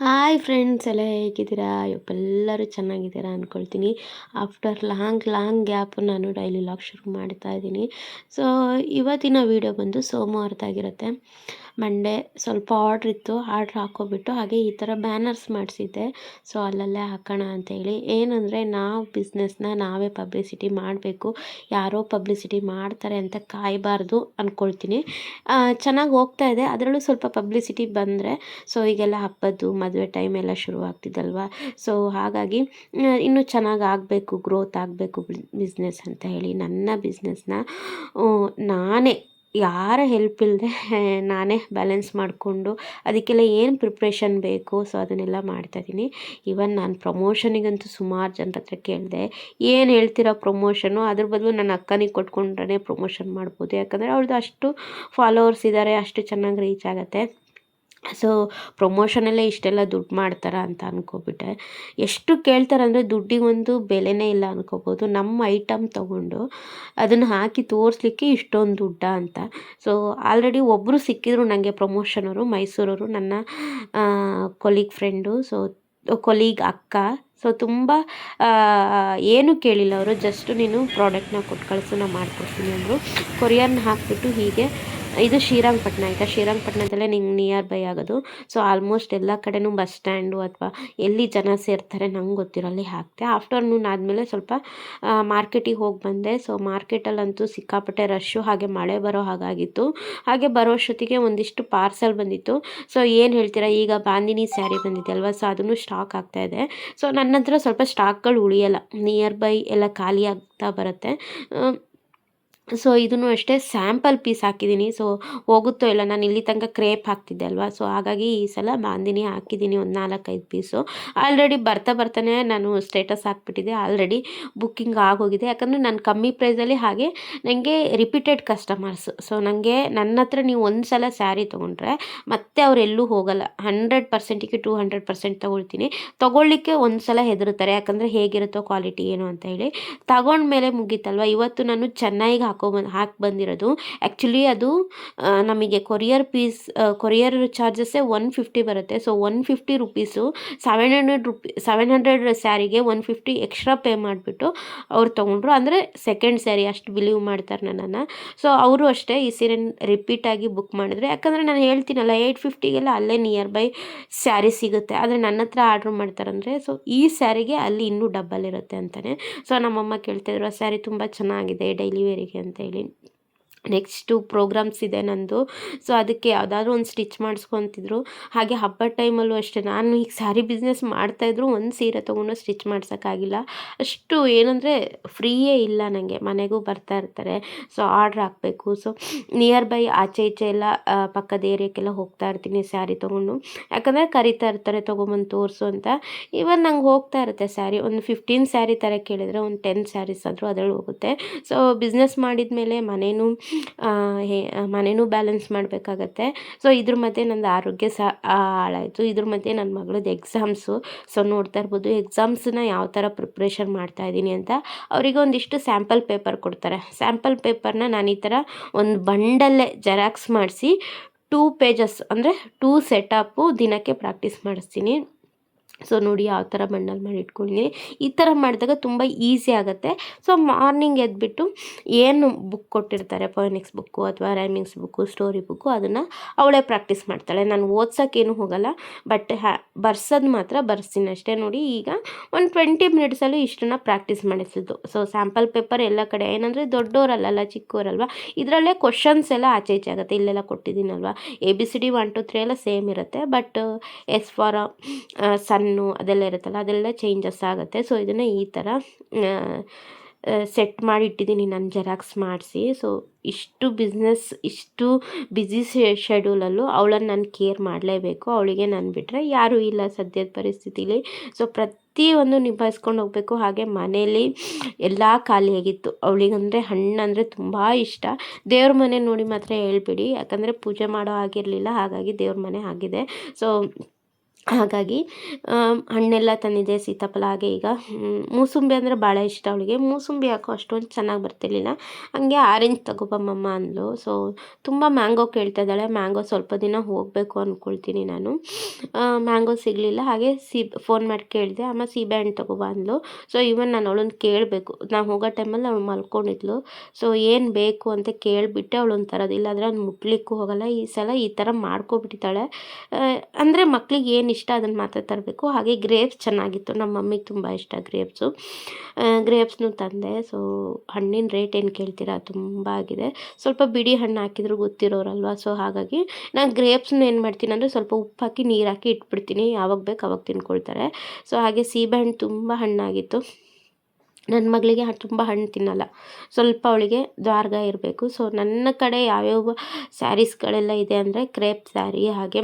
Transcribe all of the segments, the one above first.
Hi friends ಎಲ್ಲ ಹೇಗಿದ್ದೀರಾ? ಎಲ್ಲರೂ ಚೆನ್ನಾಗಿದ್ದೀರಾ ಅಂದ್ಕೊಳ್ತೀನಿ. ಆಫ್ಟರ್ ಲಾಂಗ್ ಗ್ಯಾಪ್ ನಾನು ಡೈಲಿ ವ್ಲಾಗ್ ಶುರು ಮಾಡ್ತಾ ಇದ್ದೀನಿ. ಸೊ ಇವತ್ತಿನ ವೀಡಿಯೋ ಬಂದು ಸೋಮವಾರದಾಗಿರುತ್ತೆ. ಮಂಡೇ ಸ್ವಲ್ಪ ಆರ್ಡ್ರ್ ಇತ್ತು, ಆರ್ಡ್ರ್ ಹಾಕ್ಕೊಬಿಟ್ಟು ಹಾಗೆ ಈ ಥರ ಬ್ಯಾನರ್ಸ್ ಮಾಡಿಸಿದ್ದೆ. ಸೊ ಅಲ್ಲಲ್ಲೇ ಹಾಕೋಣ ಅಂತೇಳಿ. ಏನಂದರೆ ನಾವು ಬಿಸ್ನೆಸ್ನ ನಾವೇ ಪಬ್ಲಿಸಿಟಿ ಮಾಡಬೇಕು, ಯಾರೋ ಪಬ್ಲಿಸಿಟಿ ಮಾಡ್ತಾರೆ ಅಂತ ಕಾಯಬಾರ್ದು ಅಂದ್ಕೊಳ್ತೀನಿ. ಚೆನ್ನಾಗಿ ಹೋಗ್ತಾ ಇದೆ, ಅದರಲ್ಲೂ ಸ್ವಲ್ಪ ಪಬ್ಲಿಸಿಟಿ ಬಂದರೆ ಸೊ ಈಗೆಲ್ಲ ಹಬ್ಬದ್ದು ಮದುವೆ ಟೈಮ್ ಎಲ್ಲ ಶುರುವಾಗ್ತಿದ್ದಲ್ವ. ಸೊ ಹಾಗಾಗಿ ಇನ್ನೂ ಚೆನ್ನಾಗಿ ಆಗಬೇಕು, ಗ್ರೋತ್ ಆಗಬೇಕು ಬಿಸ್ನೆಸ್ ಅಂತ ಹೇಳಿ ನನ್ನ ಬಿಸ್ನೆಸ್ನ ನಾನೇ ಯಾರ ಹೆಲ್ಪ್ ಇಲ್ಲದೆ ನಾನೇ ಬ್ಯಾಲೆನ್ಸ್ ಮಾಡಿಕೊಂಡು ಅದಕ್ಕೆಲ್ಲ ಏನು ಪ್ರಿಪ್ರೇಷನ್ ಬೇಕು ಸೊ ಅದನ್ನೆಲ್ಲ ಮಾಡ್ತಾಯಿದ್ದೀನಿ. ಈವನ್ ನಾನು ಪ್ರಮೋಷನಿಗಂತೂ ಸುಮಾರು ಜನರ ಹತ್ರ ಕೇಳಿದೆ, ಏನು ಹೇಳ್ತೀರಾ ಪ್ರಮೋಷನು, ಅದ್ರ ಬದಲು ನನ್ನ ಅಕ್ಕನಿಗೆ ಕೊಟ್ಕೊಂಡ್ರೆ ಪ್ರಮೋಷನ್ ಮಾಡ್ಬೋದು, ಯಾಕಂದರೆ ಅವ್ರದ್ದು ಅಷ್ಟು ಫಾಲೋವರ್ಸ್ ಇದ್ದಾರೆ, ಅಷ್ಟು ಚೆನ್ನಾಗಿ ರೀಚ್ ಆಗುತ್ತೆ. ಸೊ ಪ್ರಮೋಷನಲ್ಲೇ ಇಷ್ಟೆಲ್ಲ ದುಡ್ಡು ಮಾಡ್ತಾರಾ ಅಂತ ಅಂದ್ಕೊಬಿಟ್ಟೆ. ಎಷ್ಟು ಕೇಳ್ತಾರೆ ಅಂದರೆ ದುಡ್ಡಿಗೊಂದು ಬೆಲೆನೇ ಇಲ್ಲ ಅಂದ್ಕೋಬೋದು. ನಮ್ಮ ಐಟಮ್ ತೊಗೊಂಡು ಅದನ್ನು ಹಾಕಿ ತೋರಿಸ್ಲಿಕ್ಕೆ ಇಷ್ಟೊಂದು ದುಡ್ಡಾ ಅಂತ. ಸೊ ಆಲ್ರೆಡಿ ಒಬ್ಬರು ಸಿಕ್ಕಿದ್ರು ನನಗೆ ಪ್ರಮೋಷನವರು, ಮೈಸೂರವರು, ನನ್ನ ಕೊಲೀಗ್ ಫ್ರೆಂಡು, ಸೊ ಕೊಲೀಗ್ ಅಕ್ಕ. ಸೊ ತುಂಬ ಏನೂ ಕೇಳಿಲ್ಲ ಅವರು, ಜಸ್ಟ್ ನೀನು ಪ್ರಾಡಕ್ಟ್ನ ಕೊಟ್ಟು ಕಳಿಸು ನಾನು ಮಾಡಿಕೊಡ್ತೀನಿ ಅಂದರು. ಕೊರಿಯರ್ನ ಹಾಕಿಬಿಟ್ಟು ಹೀಗೆ ಇದು ಶ್ರೀರಂಗಪಟ್ಟಣ ಆಯಿತಾ, ಶ್ರೀರಂಗಪಟ್ಟಣದಲ್ಲೇ ನಿಂಗೆ ನಿಯರ್ ಬೈ ಆಗೋದು. ಸೊ ಆಲ್ಮೋಸ್ಟ್ ಎಲ್ಲ ಕಡೆನೂ ಬಸ್ ಸ್ಟ್ಯಾಂಡು ಅಥವಾ ಎಲ್ಲಿ ಜನ ಸೇರ್ತಾರೆ ನಂಗೆ ಗೊತ್ತಿರೋ ಅಲ್ಲಿ ಹಾಕಿದೆ. ಆಫ್ಟರ್ನೂನ್ ಆದಮೇಲೆ ಸ್ವಲ್ಪ ಮಾರ್ಕೆಟಿಗೆ ಹೋಗಿ ಬಂದೆ. ಸೊ ಮಾರ್ಕೆಟಲ್ಲಂತೂ ಸಿಕ್ಕಾಪಟ್ಟೆ ರಶ್ಶು, ಹಾಗೆ ಮಳೆ ಬರೋ ಹಾಗಾಗಿತ್ತು. ಹಾಗೆ ಬರೋ ಅಷ್ಟೊತ್ತಿಗೆ ಒಂದಿಷ್ಟು ಪಾರ್ಸೆಲ್ ಬಂದಿತ್ತು. ಸೊ ಏನು ಹೇಳ್ತೀರಾ, ಈಗ ಬಾಂದಿನಿ ಸ್ಯಾರಿ ಬಂದಿದೆ ಅಲ್ವಾ, ಸೊ ಅದನ್ನು ಸ್ಟಾಕ್ ಆಗ್ತಾಯಿದೆ. ಸೊ ನನ್ನ ಹತ್ರ ಸ್ವಲ್ಪ ಸ್ಟಾಕ್ಗಳು ಉಳಿಯಲ್ಲ, ನಿಯರ್ ಬೈ ಎಲ್ಲ ಖಾಲಿ ಆಗ್ತಾ ಬರುತ್ತೆ. ಸೊ ಇದನ್ನು ಅಷ್ಟೇ ಸ್ಯಾಂಪಲ್ ಪೀಸ್ ಹಾಕಿದ್ದೀನಿ. ಸೊ ಹೋಗುತ್ತೋ ಇಲ್ಲ, ನಾನು ಇಲ್ಲಿ ತನಕ ಕ್ರೇಪ್ ಹಾಕ್ತಿದ್ದೆ ಅಲ್ವಾ, ಸೊ ಹಾಗಾಗಿ ಈ ಸಲ ಬಾಂದಿನಿ ಹಾಕಿದ್ದೀನಿ ಒಂದು 4-5 ಪೀಸು. ಆಲ್ರೆಡಿ ಬರ್ತಾನೆ ನಾನು ಸ್ಟೇಟಸ್ ಹಾಕ್ಬಿಟ್ಟಿದ್ದೆ, ಆಲ್ರೆಡಿ ಬುಕ್ಕಿಂಗ್ ಆಗೋಗಿದೆ. ಯಾಕಂದರೆ ನಾನು ಕಮ್ಮಿ ಪ್ರೈಸಲ್ಲಿ, ಹಾಗೆ ನನಗೆ ರಿಪೀಟೆಡ್ ಕಸ್ಟಮರ್ಸ್. ಸೊ ನನಗೆ ನನ್ನ ಹತ್ರ ನೀವು ಒಂದು ಸಲ ಸ್ಯಾರಿ ತೊಗೊಂಡ್ರೆ ಮತ್ತೆ ಅವರೆಲ್ಲೂ ಹೋಗಲ್ಲ. 100%ಗೆ 200% ತೊಗೊಳ್ತೀನಿ. ತೊಗೊಳ್ಳಿಕ್ಕೆ ಒಂದು ಸಲ ಹೆದರುತ್ತಾರೆ, ಯಾಕಂದರೆ ಹೇಗಿರುತ್ತೋ ಕ್ವಾಲಿಟಿ ಏನು ಅಂತ ಹೇಳಿ. ತಗೊಂಡ್ಮೇಲೆ ಮುಗೀತಲ್ವ. ಇವತ್ತು ನಾನು ಚೆನ್ನೈಗೆ ಹಾಕಿ ಬಂದಿರೋದು. ಆ್ಯಕ್ಚುಲಿ ಅದು ನಮಗೆ ಕೊರಿಯರ್ ಚಾರ್ಜಸ್ಸೇ 150 ಬರುತ್ತೆ. ಸೊ 150 ರುಪೀಸು 700 ಸ್ಯಾರಿಗೆ 150 ಎಕ್ಸ್ಟ್ರಾ ಪೇ ಮಾಡಿಬಿಟ್ಟು ಅವ್ರು ತೊಗೊಂಡ್ರು. ಅಂದರೆ ಸೆಕೆಂಡ್ ಸ್ಯಾರಿ ಅಷ್ಟು ಬಿಲೀವ್ ಮಾಡ್ತಾರೆ ನನ್ನನ್ನು. ಸೊ ಅವರು ಅಷ್ಟೇ ಈ ಸೀರೆ ರಿಪೀಟಾಗಿ ಬುಕ್ ಮಾಡಿದ್ರು. ಯಾಕಂದರೆ ನಾನು ಹೇಳ್ತೀನಲ್ಲ 850ಗೆಲ್ಲ ಅಲ್ಲೇ ನಿಯರ್ ಬೈ ಸ್ಯಾರಿ ಸಿಗುತ್ತೆ. ಆದರೆ ನನ್ನ ಹತ್ರ ಆರ್ಡ್ರ್ ಮಾಡ್ತಾರಂದರೆ ಸೊ ಈ ಸ್ಯಾರಿಗೆ ಅಲ್ಲಿ ಇನ್ನೂ ಡಬ್ಬಲ್ ಇರುತ್ತೆ ಅಂತಲೇ. ಸೊ ನಮ್ಮಮ್ಮ ಕೇಳ್ತಾಯಿದ್ರು, ಆ ಸ್ಯಾರಿ ತುಂಬ ಚೆನ್ನಾಗಿದೆ ಡೈಲಿ ವೇರಿಗೆ ಅಂತ ಹೇಳಿ. ನೆಕ್ಸ್ಟು ಪ್ರೋಗ್ರಾಮ್ಸ್ ಇದೆ ನಂದು. ಸೊ ಅದಕ್ಕೆ ಯಾವುದಾದ್ರೂ ಒಂದು ಸ್ಟಿಚ್ ಮಾಡಿಸ್ಕೊತಿದ್ರು. ಹಾಗೆ ಹಬ್ಬದ ಟೈಮಲ್ಲೂ ಅಷ್ಟೇ, ನಾನು ಈಗ ಸ್ಯಾರಿ ಬಿಸ್ನೆಸ್ ಮಾಡ್ತಾಯಿದ್ರು ಒಂದು ಸೀರೆ ತೊಗೊಂಡು ಸ್ಟಿಚ್ ಮಾಡ್ಸೋಕ್ಕಾಗಿಲ್ಲ. ಅಷ್ಟು ಏನಂದರೆ ಫ್ರೀಯೇ ಇಲ್ಲ ನನಗೆ, ಮನೆಗೂ ಬರ್ತಾ ಇರ್ತಾರೆ. ಸೊ ಆರ್ಡ್ರ್ ಹಾಕಬೇಕು. ಸೊ ನಿಯರ್ ಬೈ ಆಚೆ ಈಚೆ ಎಲ್ಲ ಪಕ್ಕದ ಏರಿಯಾಕ್ಕೆಲ್ಲ ಹೋಗ್ತಾ ಇರ್ತೀನಿ ಸ್ಯಾರಿ ತೊಗೊಂಡು. ಯಾಕಂದರೆ ಕರಿತಾ ಇರ್ತಾರೆ ತೊಗೊಂಬಂದು ತೋರಿಸು ಅಂತ. ಇವನ್ ನಂಗೆ ಹೋಗ್ತಾ ಇರುತ್ತೆ ಸ್ಯಾರಿ. ಒಂದು 15 ಸ್ಯಾರಿ ಥರ ಕೇಳಿದರೆ ಒಂದು 10 ಸ್ಯಾರೀಸ್ ಆದರೂ ಅದರಲ್ಲಿ ಹೋಗುತ್ತೆ. ಸೊ ಬಿಸ್ನೆಸ್ ಮಾಡಿದ ಮೇಲೆ ಮನೇನೂ ಬ್ಯಾಲೆನ್ಸ್ ಮಾಡಬೇಕಾಗತ್ತೆ. ಸೊ ಇದ್ರ ಮಧ್ಯೆ ನಂದು ಆರೋಗ್ಯ ಸಹ ಹಾಳಾಯಿತು. ಇದ್ರ ಮಧ್ಯೆ ನನ್ನ ಮಗಳದ್ದು ಎಕ್ಸಾಮ್ಸು. ಸೊ ನೋಡ್ತಾ ಇರ್ಬೋದು ಎಕ್ಸಾಮ್ಸನ್ನ ಯಾವ ಥರ ಪ್ರಿಪ್ರೇಷನ್ ಮಾಡ್ತಾಯಿದ್ದೀನಿ ಅಂತ. ಅವರಿಗೆ ಒಂದಿಷ್ಟು ಸ್ಯಾಂಪಲ್ ಪೇಪರ್ ಕೊಡ್ತಾರೆ. ಸ್ಯಾಂಪಲ್ ಪೇಪರ್ನ ನಾನು ಈ ಥರ ಒಂದು ಬಂಡಲ್ಲೇ ಜೆರಾಕ್ಸ್ ಮಾಡಿಸಿ 2 ಪೇಜಸ್ ಅಂದರೆ 2 ಸೆಟಪ್ಪು ದಿನಕ್ಕೆ ಪ್ರಾಕ್ಟೀಸ್ ಮಾಡಿಸ್ತೀನಿ. ಸೊ ನೋಡಿ ಯಾವ ಥರ ಬಂಡಲ್ ಮಾಡಿ ಇಟ್ಕೊಂಡಿದ್ದೀನಿ. ಈ ಥರ ಮಾಡಿದಾಗ ತುಂಬ ಈಸಿ ಆಗುತ್ತೆ. ಸೊ ಮಾರ್ನಿಂಗ್ ಎದ್ದುಬಿಟ್ಟು ಏನು ಬುಕ್ ಕೊಟ್ಟಿರ್ತಾರೆ, ಪೊಯೆನಿಕ್ಸ್ ಬುಕ್ಕು ಅಥವಾ ರೈಮಿಂಗ್ಸ್ ಬುಕ್ಕು, ಸ್ಟೋರಿ ಬುಕ್ಕು, ಅದನ್ನು ಅವಳೇ ಪ್ರಾಕ್ಟೀಸ್ ಮಾಡ್ತಾಳೆ. ನಾನು ಓದ್ಸೋಕ್ಕೇನು ಹೋಗಲ್ಲ, ಬಟ್ ಬರ್ಸೋದು ಮಾತ್ರ ಬರ್ಸ್ತೀನಿ ಅಷ್ಟೇ. ನೋಡಿ ಈಗ ಒಂದು 20 ಮಿನಿಟ್ಸಲ್ಲಿ ಇಷ್ಟನ್ನು ಪ್ರಾಕ್ಟೀಸ್ ಮಾಡಿಸಿದ್ದು. ಸೊ ಸ್ಯಾಂಪಲ್ ಪೇಪರ್ ಎಲ್ಲ ಕಡೆ ಏನಂದರೆ ದೊಡ್ಡೋರಲ್ಲ ಚಿಕ್ಕವರಲ್ವ, ಇದರಲ್ಲೇ ಕ್ವಶನ್ಸ್ ಎಲ್ಲ ಆಚೆ ಈಚೆ ಆಗುತ್ತೆ. ಇಲ್ಲೆಲ್ಲ ಕೊಟ್ಟಿದ್ದೀನಲ್ವ, ABCD 1 2 3 ಎಲ್ಲ ಸೇಮ್ ಇರುತ್ತೆ. ಬಟ್ ಎಸ್ ಫಾರ್ ಸನ್ನು ಅದೆಲ್ಲ ಇರುತ್ತಲ್ಲ, ಅದೆಲ್ಲ ಚೇಂಜಸ್ ಆಗುತ್ತೆ. ಸೊ ಇದನ್ನು ಈ ಥರ ಸೆಟ್ ಮಾಡಿ ಇಟ್ಟಿದ್ದೀನಿ ನಾನು ಜೆರಾಕ್ಸ್ ಮಾಡಿಸಿ. ಸೊ ಇಷ್ಟು ಬ್ಯುಸಿ ಶೆಡ್ಯೂಲಲ್ಲೂ ಅವಳನ್ನು ನಾನು ಕೇರ್ ಮಾಡಲೇಬೇಕು. ಅವಳಿಗೆ ನಾನು ಬಿಟ್ಟರೆ ಯಾರೂ ಇಲ್ಲ ಸದ್ಯದ ಪರಿಸ್ಥಿತಿಲಿ. ಸೊ ಪ್ರತಿಯೊಂದು ನಿಭಾಯಿಸ್ಕೊಂಡು ಹೋಗಬೇಕು. ಹಾಗೆ ಮನೇಲಿ ಎಲ್ಲ ಖಾಲಿಯಾಗಿತ್ತು. ಅವಳಿಗಂದರೆ ಹಣ್ಣಂದರೆ ತುಂಬ ಇಷ್ಟ. ದೇವ್ರ ಮನೆ ನೋಡಿ ಮಾತ್ರ ಹೇಳ್ಬೇಡಿ, ಯಾಕಂದರೆ ಪೂಜೆ ಮಾಡೋ ಆಗಿರಲಿಲ್ಲ, ಹಾಗಾಗಿ ದೇವ್ರ ಮನೆ ಆಗಿದೆ. ಸೊ ಹಾಗಾಗಿ ಹಣ್ಣೆಲ್ಲ ತಂದಿದ್ದೆ. ಸೀತಾಫಲ ಹಾಗೆ ಈಗ ಮೂಸಂಬಿ ಅಂದರೆ ಭಾಳ ಇಷ್ಟ ಅವಳಿಗೆ. ಮೂಸಂಬಿ ಯಾಕೋ ಅಷ್ಟೊಂದು ಚೆನ್ನಾಗಿ ಬರ್ತಿರ್ಲಿಲ್ಲ. ಹಂಗೆ ಆರೆಂಜ್ ತಗೊಬಮ್ಮಮ್ಮ ಅಂದ್ಲು. ಸೊ ತುಂಬ ಮ್ಯಾಂಗೋ ಕೇಳ್ತಾ ಇದ್ದಾಳೆ. ಮ್ಯಾಂಗೋ ಸ್ವಲ್ಪ ದಿನ ಹೋಗಬೇಕು ಅಂದ್ಕೊಳ್ತೀನಿ ನಾನು. ಮ್ಯಾಂಗೋ ಸಿಗಲಿಲ್ಲ. ಹಾಗೆ ಫೋನ್ ಮಾಡಿ ಕೇಳಿದೆ, ಅಮ್ಮ ಸೀಬೆಹಣ್ಣು ತಗೊಬಾ ಅಂದ್ಲು. ಸೊ ಇವನ್ ನಾನು ಅವಳನ್ನ ಕೇಳಬೇಕು. ನಾವು ಹೋಗೋ ಟೈಮಲ್ಲಿ ಅವಳು ಮಲ್ಕೊಂಡಿದ್ಲು. ಸೊ ಏನು ಬೇಕು ಅಂತ ಕೇಳಿಬಿಟ್ಟೆ ಅವಳೊಂದು ತರೋದು, ಇಲ್ಲಾಂದರೆ ಅವ್ನು ಮುಟ್ಲಿಕ್ಕೂ ಹೋಗಲ್ಲ. ಈ ಸಲ ಈ ಥರ ಮಾಡ್ಕೊಬಿಟ್ಟಿದ್ದಾಳೆ. ಅಂದರೆ ಮಕ್ಳಿಗೆ ಏನು ಇಷ್ಟ ಅದನ್ನು ಮಾತ್ರ ತರಬೇಕು. ಹಾಗೆ ಗ್ರೇಪ್ಸ್ ಚೆನ್ನಾಗಿತ್ತು, ನಮ್ಮ ಮಮ್ಮಿಗೆ ತುಂಬ ಇಷ್ಟ ಗ್ರೇಪ್ಸು. ಗ್ರೇಪ್ಸ್ನು ತಂದೆ. ಸೊ ಹಣ್ಣಿನ ರೇಟ್ ಏನು ಕೇಳ್ತೀರಾ, ತುಂಬ ಆಗಿದೆ. ಸ್ವಲ್ಪ ಬಿಡಿ ಹಣ್ಣು ಹಾಕಿದ್ರು ಗೊತ್ತಿರೋರಲ್ವ. ಸೊ ಹಾಗಾಗಿ ನಾನು ಗ್ರೇಪ್ಸ್ನ ಏನು ಮಾಡ್ತೀನಿ ಅಂದರೆ ಸ್ವಲ್ಪ ಉಪ್ಪು ಹಾಕಿ ನೀರು ಹಾಕಿ ಇಟ್ಬಿಡ್ತೀನಿ. ಯಾವಾಗ ಬೇಕು ಅವಾಗ ತಿನ್ಕೊಳ್ತಾರೆ. ಸೊ ಹಾಗೆ ಸೀಬೆಹಣ್ಣು ತುಂಬ ಹಣ್ಣಾಗಿತ್ತು. ನನ್ನ ಮಗಳಿಗೆ ತುಂಬ ಹಣ್ಣು ತಿನ್ನಲ್ಲ, ಸ್ವಲ್ಪ ಅವಳಿಗೆ ದ್ವಾರ್ಗ ಇರಬೇಕು. ಸೊ ನನ್ನ ಕಡೆ ಯಾವ್ಯಾವ ಸ್ಯಾರೀಸ್ಗಳೆಲ್ಲ ಇದೆ ಅಂದರೆ ಕ್ರೇಪ್ ಸ್ಯಾರಿ, ಹಾಗೆ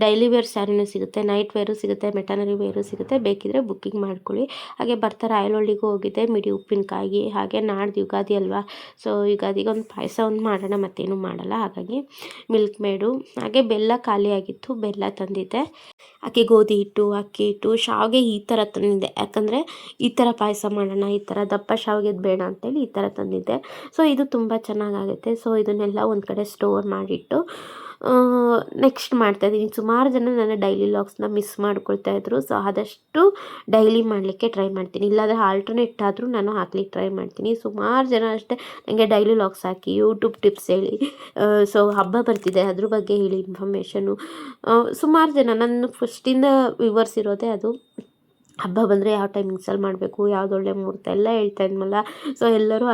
ಡೈಲಿ ವೇರ್ ಸ್ಯಾರಿನೂ ಸಿಗುತ್ತೆ, ನೈಟ್ ವೇರು ಸಿಗುತ್ತೆ, ಮೆಟರ್ನರಿ ವೇರು ಸಿಗುತ್ತೆ. ಬೇಕಿದ್ರೆ ಬುಕ್ಕಿಂಗ್ ಮಾಡ್ಕೊಳ್ಳಿ. ಹಾಗೆ ಬರ್ತಾರೆ ಆಯಲಹಳ್ಳಿಗೂ ಹೋಗಿದೆ, ಮಿಡಿ ಉಪ್ಪಿನಕಾಯಿ. ಹಾಗೆ ನಾಡ್ದು ಯುಗಾದಿ ಅಲ್ವಾ, ಸೊ ಯುಗಾದಿಗೆ ಒಂದು ಪಾಯಸ ಒಂದು ಮಾಡೋಣ, ಮತ್ತೇನು ಮಾಡಲ್ಲ. ಹಾಗಾಗಿ ಮಿಲ್ಕ್ ಮೇಡು. ಹಾಗೆ ಬೆಲ್ಲ ಖಾಲಿಯಾಗಿತ್ತು, ಬೆಲ್ಲ ತಂದಿದ್ದೆ. ಹಾಗೆ ಗೋಧಿ ಹಿಟ್ಟು, ಅಕ್ಕಿ ಹಿಟ್ಟು, ಶಾವಿಗೆ ಈ ಥರ ತಂದಿದ್ದೆ. ಯಾಕಂದರೆ ಈ ಥರ ಪಾಯಸ ಮಾಡೋಣ, ಈ ಥರ ದಪ್ಪ ಶಾವಿಗೆದು ಬೇಡ ಅಂತೇಳಿ ಈ ಥರ ತಂದಿದ್ದೆ. ಸೊ ಇದು ತುಂಬ ಚೆನ್ನಾಗಾಗುತ್ತೆ. ಸೊ ಇದನ್ನೆಲ್ಲ ಒಂದು ಕಡೆ ಸ್ಟೋರ್ ಮಾಡಿಟ್ಟು ನೆಕ್ಸ್ಟ್ ಮಾಡ್ತಾಯಿದ್ದೀನಿ. ಸುಮಾರು ಜನ ನನ್ನ ಡೈಲಿ ವ್ಲಾಗ್ಸ್ನ ಮಿಸ್ ಮಾಡ್ಕೊಳ್ತಾಯಿದ್ರು. ಸೊ ಆದಷ್ಟು ಡೈಲಿ ಮಾಡಲಿಕ್ಕೆ ಟ್ರೈ ಮಾಡ್ತೀನಿ, ಇಲ್ಲಾಂದರೆ ಆಲ್ಟರ್ನೇಟ್ ಆದರೂ ನಾನು ಹಾಕ್ಲಿಕ್ಕೆ ಟ್ರೈ ಮಾಡ್ತೀನಿ. ಸುಮಾರು ಜನ ಅಷ್ಟೇ ನನಗೆ ಡೈಲಿ ವ್ಲಾಗ್ಸ್ ಹಾಕಿ, ಯೂಟ್ಯೂಬ್ ಟಿಪ್ಸ್ ಹೇಳಿ, ಸೊ ಹಬ್ಬ ಬರ್ತಿದೆ ಅದ್ರ ಬಗ್ಗೆ ಹೇಳಿ ಇನ್ಫಾರ್ಮೇಷನು. ಸುಮಾರು ಜನ ನನ್ನ ಫಸ್ಟಿಂದ ವ್ಯೂವರ್ಸ್ ಇರೋದೇ ಅದು. ಹಬ್ಬ ಬಂದರೆ ಯಾವ ಟೈಮಿಂಗ್ಸಲ್ಲಿ ಮಾಡಬೇಕು, ಯಾವ್ದು ಒಳ್ಳೆ ಮುಹೂರ್ತ ಎಲ್ಲ ಹೇಳ್ತಾ ಇದ್ನಲ್ಲ. ಸೊ ಎಲ್ಲರೂ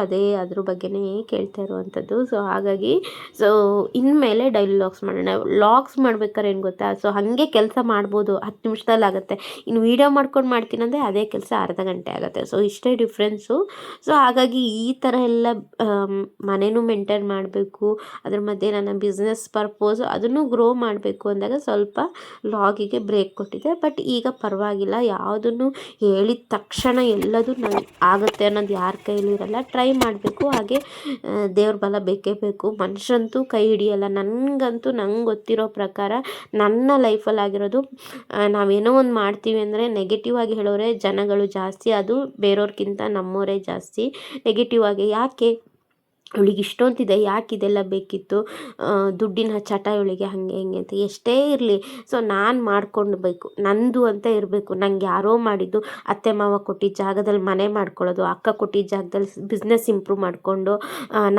ಅದ್ರ ಬಗ್ಗೆನೇ ಕೇಳ್ತಾ ಇರುವಂಥದ್ದು. ಸೊ ಹಾಗಾಗಿ ಸೊ ಇನ್ಮೇಲೆ ಡೈಲಿ ವ್ಲಾಗ್ಸ್ ಮಾಡೋಣ. ವ್ಲಾಗ್ಸ್ ಮಾಡ್ಬೇಕಾದ್ರೆ ಏನು ಗೊತ್ತಾ, ಸೊ ಹಾಗೆ ಕೆಲಸ ಮಾಡ್ಬೋದು, 10 ನಿಮಿಷದಲ್ಲಿ ಆಗುತ್ತೆ. ಇನ್ನು ವೀಡಿಯೋ ಮಾಡ್ಕೊಂಡು ಮಾಡ್ತೀನಂದರೆ ಅದೇ ಕೆಲಸ ಅರ್ಧ ಗಂಟೆ ಆಗುತ್ತೆ. ಸೊ ಇಷ್ಟೇ ಡಿಫ್ರೆನ್ಸು. ಸೊ ಹಾಗಾಗಿ ಈ ಥರ ಎಲ್ಲ ಮನೇನೂ ಮೇಂಟೈನ್ ಮಾಡಬೇಕು, ಅದ್ರ ಮಧ್ಯೆ ನನ್ನ ಬಿಸ್ನೆಸ್ ಪರ್ಪೋಸ್ ಅದನ್ನು ಗ್ರೋ ಮಾಡಬೇಕು ಅಂದಾಗ ಸ್ವಲ್ಪ ವ್ಲಾಗಿಗೆ ಬ್ರೇಕ್ ಕೊಟ್ಟಿದ್ದೆ. ಬಟ್ ಈಗ ಪರವಾಗಿಲ್ಲ, ಯಾವುದನ್ನು ಹೇಳಿದ ತಕ್ಷಣ ಎಲ್ಲದೂ ಆಗುತ್ತೆ ಅನ್ನೋದು ಯಾರ ಕೈಲಿ ಇರಲ್ಲ. ಟ್ರೈ ಮಾಡಬೇಕು. ಹಾಗೆ ದೇವ್ರ ಬಲ ಬೇಕೇ ಬೇಕು. ಮನುಷ್ಯರಂತೂ ಕೈ ಹಿಡಿಯಲ್ಲ. ನನಗಂತೂ ನಂಗೆ ಗೊತ್ತಿರೋ ಪ್ರಕಾರ ನನ್ನ ಲೈಫಲ್ಲಿ ಆಗಿರೋದು, ನಾವೇನೋ ಒಂದು ಮಾಡ್ತೀವಿ ಅಂದರೆ ನೆಗೆಟಿವ್ ಆಗಿ ಹೇಳೋರೆ ಜನಗಳು ಜಾಸ್ತಿ, ಅದು ಬೇರೆಯವ್ರಿಗಿಂತ ನಮ್ಮವರೇ ಜಾಸ್ತಿ ನೆಗೆಟಿವ್ ಆಗಿ. ಯಾಕೆ ಇವಳಿಗೆ ಇಷ್ಟೊಂದಿದೆ, ಯಾಕೆ ಇದೆಲ್ಲ ಬೇಕಿತ್ತು, ದುಡ್ಡಿನ ಚಟ ಇವಳಿಗೆ ಹಾಗೆ ಹಿಂಗೆ ಅಂತ. ಎಷ್ಟೇ ಇರಲಿ, ಸೊ ನಾನು ಮಾಡ್ಕೊಳ್ಬೇಕು, ನಂದು ಅಂತ ಇರಬೇಕು. ನಂಗೆ ಯಾರೋ ಮಾಡಿದ್ದು, ಅತ್ತೆ ಮಾವ ಕೊಟ್ಟಿದ್ದ ಜಾಗದಲ್ಲಿ ಮನೆ ಮಾಡ್ಕೊಳ್ಳೋದು, ಅಕ್ಕ ಕೊಟ್ಟಿದ್ದ ಜಾಗದಲ್ಲಿ ಬಿಸ್ನೆಸ್ ಇಂಪ್ರೂವ್ ಮಾಡಿಕೊಂಡು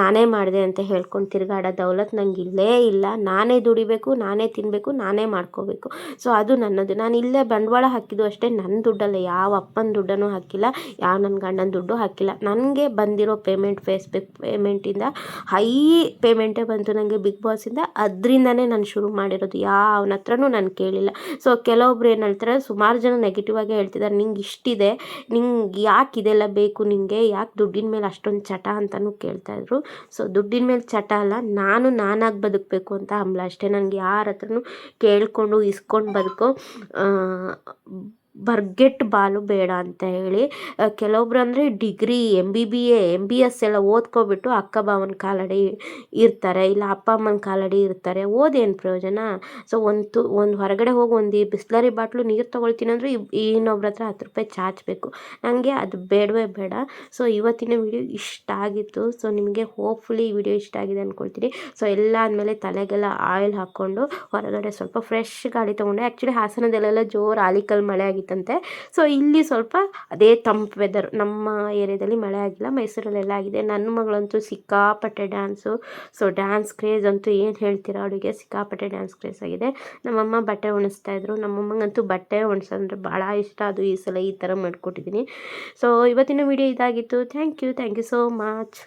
ನಾನೇ ಮಾಡಿದೆ ಅಂತ ಹೇಳ್ಕೊಂಡು ತಿರುಗಾಡೋ ದೌಲತ್ ನಂಗೆ ಇಲ್ಲೇ ಇಲ್ಲ. ನಾನೇ ದುಡಿಬೇಕು, ನಾನೇ ತಿನ್ನಬೇಕು, ನಾನೇ ಮಾಡ್ಕೋಬೇಕು. ಸೊ ಅದು ನನ್ನದು. ನಾನು ಇಲ್ಲೇ ಬಂಡವಾಳ ಹಾಕಿದ್ದು ಅಷ್ಟೇ, ನನ್ನ ದುಡ್ಡಲ್ಲ, ಯಾವ ಅಪ್ಪನ ದುಡ್ಡನ್ನು ಹಾಕಿಲ್ಲ, ಯಾವ ನನ್ನ ಗಂಡನ ದುಡ್ಡು ಹಾಕಿಲ್ಲ. ನನಗೆ ಬಂದಿರೋ ಪೇಮೆಂಟ್, ಫೇಸ್ಬುಕ್ ಪೇಮೆಂಟಿಂದ ಹೈ ಪೇಮೆಂಟೇ ಬಂತು ನನಗೆ ಬಿಗ್ ಬಾಸಿಂದ. ಅದರಿಂದನೇ ನಾನು ಶುರು ಮಾಡಿರೋದು, ಯಾವನ ಹತ್ರನೂ ನಾನು ಕೇಳಿಲ್ಲ. ಸೊ ಕೆಲವೊಬ್ರು ಏನು ಹೇಳ್ತಾರೆ, ಸುಮಾರು ಜನ ನೆಗೆಟಿವ್ ಆಗಿ ಹೇಳ್ತಿದ್ದಾರೆ, ನಿಂಗೆ ಇಷ್ಟಿದೆ, ನಿಂಗೆ ಯಾಕೆ ಇದೆಲ್ಲ ಬೇಕು, ನಿಂಗೆ ಯಾಕೆ ದುಡ್ಡಿನ ಮೇಲೆ ಅಷ್ಟೊಂದು ಚಟ ಅಂತಲೂ ಕೇಳ್ತಾಯಿದ್ರು. ಸೊ ದುಡ್ಡಿನ ಮೇಲೆ ಚಟ ಅಲ್ಲ, ನಾನಾಗಿ ಬದುಕಬೇಕು ಅಂತ ಹಂಬಲ ಅಷ್ಟೇ. ನನಗೆ ಯಾರ ಹತ್ರನೂ ಕೇಳಿಕೊಂಡು ಇಸ್ಕೊಂಡು ಬದುಕೋ ಬರ್ಗೆಟ್ ಬಾಳು ಬೇಡ ಅಂತ ಹೇಳಿ. ಕೆಲವೊಬ್ರು ಅಂದರೆ ಡಿಗ್ರಿ MBBS ಎಲ್ಲ ಓದ್ಕೊಬಿಟ್ಟು ಅಕ್ಕ ಭಾವನ ಕಾಲಡಿ ಇರ್ತಾರೆ, ಇಲ್ಲ ಅಪ್ಪ ಅಮ್ಮನ ಕಾಲಡಿ ಇರ್ತಾರೆ. ಓದೇನು ಪ್ರಯೋಜನ? ಸೊ ಒಂದು ಹೊರಗಡೆ ಹೋಗಿ ಒಂದು ಬಿಸ್ಲರಿ ಬಾಟ್ಲು ನೀರು ತೊಗೊಳ್ತೀನಿ ಅಂದರೆ ಇನ್ನೊಬ್ರ ಹತ್ರ 10 ರೂಪಾಯಿ ಚಾಚಬೇಕು. ನನಗೆ ಅದು ಬೇಡವೇ ಬೇಡ. ಸೊ ಇವತ್ತಿನ ವಿಡಿಯೋ ಇಷ್ಟ ಆಗಿತ್ತು. ಸೊ ನಿಮಗೆ ಹೋಪ್ಫುಲಿ ಈ ವಿಡಿಯೋ ಇಷ್ಟ ಆಗಿದೆ ಅಂದ್ಕೊಳ್ತೀನಿ. ಸೊ ಎಲ್ಲ ಆದಮೇಲೆ ತಲೆಗೆಲ್ಲ ಆಯಿಲ್ ಹಾಕ್ಕೊಂಡು ಹೊರಗಡೆ ಸ್ವಲ್ಪ ಫ್ರೆಶ್ ಗಾಳಿ ತೊಗೊಂಡೆ. ಆ್ಯಕ್ಚುಲಿ ಹಾಸನದಲ್ಲೆಲ್ಲ ಜೋರು ಆಲಿಕಲ್ ಮಳೆ ಆಗಿತ್ತಂತೆ. ಸೊ ಇಲ್ಲಿ ಸ್ವಲ್ಪ ಅದೇ ತಂಪು ವೆದರ್. ನಮ್ಮ ಏರಿಯಾದಲ್ಲಿ ಮಳೆ ಆಗಿಲ್ಲ, ಮೈಸೂರಲ್ಲೆಲ್ಲ ಆಗಿದೆ. ನನ್ನ ಮಗಳಂತೂ ಸಿಕ್ಕಾಪಟ್ಟೆ ಡ್ಯಾನ್ಸು. ಸೊ ಡ್ಯಾನ್ಸ್ ಕ್ರೇಜ್ ಅಂತೂ ಏನು ಹೇಳ್ತೀರಾ, ಅವಳಿಗೆ ಸಿಕ್ಕಾಪಟ್ಟೆ ಡ್ಯಾನ್ಸ್ ಕ್ರೇಜ್ ಆಗಿದೆ. ನಮ್ಮಮ್ಮ ಬಟ್ಟೆ ಒಣಸ್ತಾಯಿದ್ರು. ನಮ್ಮಮ್ಮಂಗಂತೂ ಬಟ್ಟೆ ಒಣಸಂದ್ರೆ ಭಾಳ ಇಷ್ಟ. ಅದು ಈ ಸಲ ಈ ಥರ ಮಾಡಿಕೊಟ್ಟಿದ್ದೀನಿ. ಸೊ ಇವತ್ತಿನ ವಿಡಿಯೋ ಇದಾಗಿತ್ತು. Thank you so much.